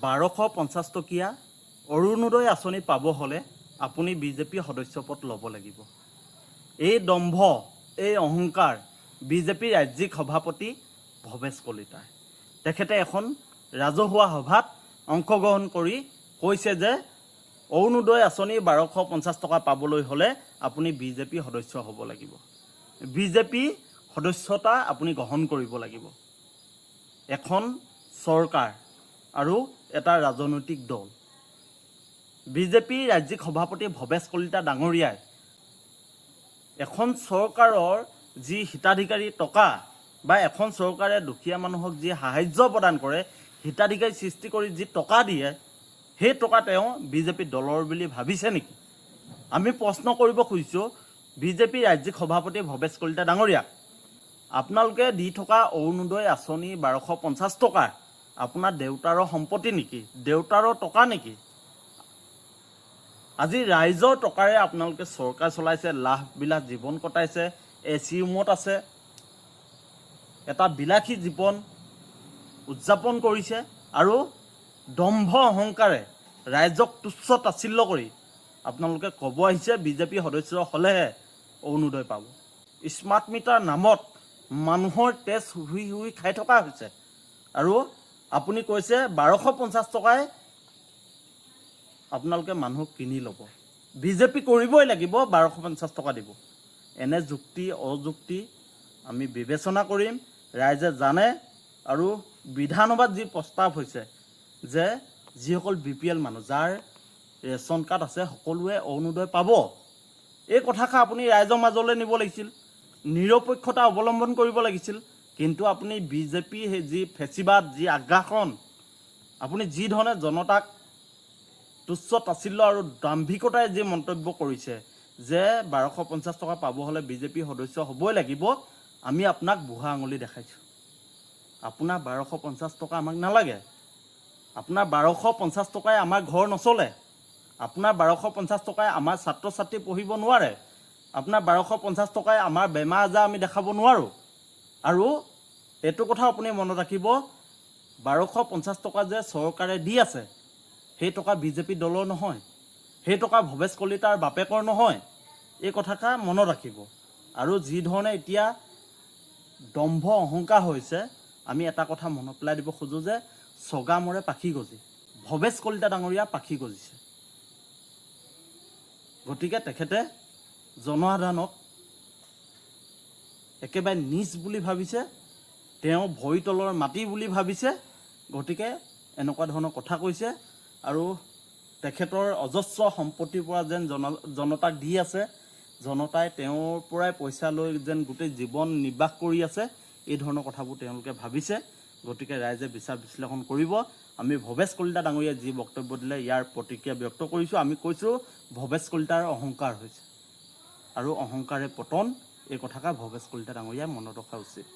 1250 টকীয়া অৰুণোদয় আঁচনি পাব হ'লে আপুনি বিজেপি সদস্যপদ ল'ব লাগিব। এই দম্ভ, এই অহংকাৰ বিজেপিৰ ৰাজ্যিক সভাপতি ভৱেশ কলিতাৰ। তেখেতে এখন ৰাজহুৱা সভাত অংশগ্ৰহণ কৰি কৈছে যে অৰুণোদয় আঁচনি 1250 টকা পাবলৈ হ'লে আপুনি বিজেপি সদস্য হ'ব লাগিব। বিজেপি সদস্যতা আপুনি গ্ৰহণ কৰিব লাগিব। এখন চৰকাৰ আৰু এটা ৰাজনৈতিক দল। বিজেপিৰ ৰাজ্যিক সভাপতি ভৱেশ কলিতা ডাঙৰীয়াই এখন চৰকাৰৰ যি হিতাধিকাৰী টকা বা এখন চৰকাৰে দুখীয়া মানুহক যি সাহায্য প্ৰদান কৰে, হিতাধিকাৰী সৃষ্টি কৰি যি টকা দিয়ে, সেই টকা তেওঁ বিজেপি দলৰ বুলি ভাবিছে নেকি? আমি প্ৰশ্ন কৰিব খুজিছোঁ বিজেপিৰ ৰাজ্যিক সভাপতি ভৱেশ কলিতা ডাঙৰীয়াক, আপোনালোকে দি থকা অৰুণোদয় আঁচনি 1250 টকা আপোনাৰ দেউতাৰৰ সম্পত্তি নেকি? দেউতাৰৰ টকা নেকি? আজি ৰাইজৰ টকাৰে আপোনালোকে চৰকাৰ চলাইছে, লাভবিলাক জীৱন কটাইছে, AC ৰুমত আছে, এটা বিলাসী জীৱন উদযাপন কৰিছে আৰু দম্ভ অহংকাৰে ৰাইজক তুচ্ছ তাচ্ছিল্য কৰি আপোনালোকে ক'ব আহিছে বিজেপি সদস্য হ'লেহে অৰুণোদয় পাব। স্মাৰ্ট মিটাৰ নামত মানুহৰ তেজ শুহি শুহি খাই থকা হৈছে আৰু আপুনি কৈছে 1250 টকাই আপোনালোকে মানুহক কিনি ল'ব। বিজেপি কৰিবই লাগিব, 1250 টকা দিব। এনে যুক্তি অযুক্তি আমি বিবেচনা কৰিম, ৰাইজে জানে। আৰু বিধানসভাত যি প্ৰস্তাৱ হৈছে যে যিসকল BPL মানুহ যাৰ ৰেচন কাৰ্ড আছে সকলোৱে অৰুণোদয় পাব, এই কথাষাৰ আপুনি ৰাইজৰ মাজলৈ নিব লাগিছিল, নিৰপেক্ষতা অৱলম্বন কৰিব লাগিছিল। কিন্তু আপুনি বিজেপি যি ফেচিবাদ, যি আগ্ৰাসন, আপুনি যি ধৰণে জনতাক তুচ্ছ তাচ্ছিল্য আৰু দাম্ভিকতাই যি মন্তব্য কৰিছে যে 1250 টকা পাব হ'লে বিজেপি সদস্য হ'বই লাগিব, আমি আপোনাক বুঢ়া আঙুলি দেখাইছোঁ। আপোনাৰ 1250 টকা আমাক নালাগে। আপোনাৰ 1250 টকাই আমাৰ ঘৰ নচলে। আপোনাৰ 1250 টকাই আমাৰ ছাত্ৰ ছাত্ৰী পঢ়িব নোৱাৰে। আপোনাৰ 1250 টকাই আমাৰ বেমাৰ আজাৰ আমি দেখাব নোৱাৰোঁ। আৰু এইটো কথা আপুনি মনত ৰাখিব, 1250 টকা যে চৰকাৰে দি আছে, সেই টকা বিজেপি দলৰ নহয়, সেই টকা ভৱেশ কলিতাৰ বাপেকৰ নহয়। এই কথাষাৰ মনত ৰাখিব। আৰু যি ধৰণে এতিয়া দম্ভ অহংকাৰ হৈছে, আমি এটা কথা মনত পেলাই দিব খোজোঁ যে চগা মৰে পাখি গজি, ভৱেশ কলিতা ডাঙৰীয়া পাখি গজিছে। গতিকে তেখেতে জনসাধাৰণক একেবাৰে নীচ বুলি ভাবিছে, তেওঁ ভৰি তলৰ মাটি বুলি ভাবিছে। গতিকে এনেকুৱা ধৰণৰ কথা কৈছে আৰু তেখেতৰ অজস্ৰ সম্পত্তিৰ পৰা যেন জনতাক দি আছে, জনতাই তেওঁৰ পৰাই পইচা লৈ যেন গোটেই জীৱন নিৰ্বাহ কৰি আছে, এই ধৰণৰ কথাবোৰ তেওঁলোকে ভাবিছে। গতিকে ৰাইজে বিচাৰ বিশ্লেষণ কৰিব। আমি ভৱেশ কলিতা ডাঙৰীয়াই যি বক্তব্য দিলে ইয়াৰ প্ৰতিক্ৰিয়া ব্যক্ত কৰিছোঁ। আমি কৈছোঁ ভৱেশ কলিতাৰ অহংকাৰ হৈছে আৰু অহংকাৰে পতন, এই কথাষাৰ ভৱেশ কলিতা ডাঙৰীয়াই মনত ৰখা উচিত।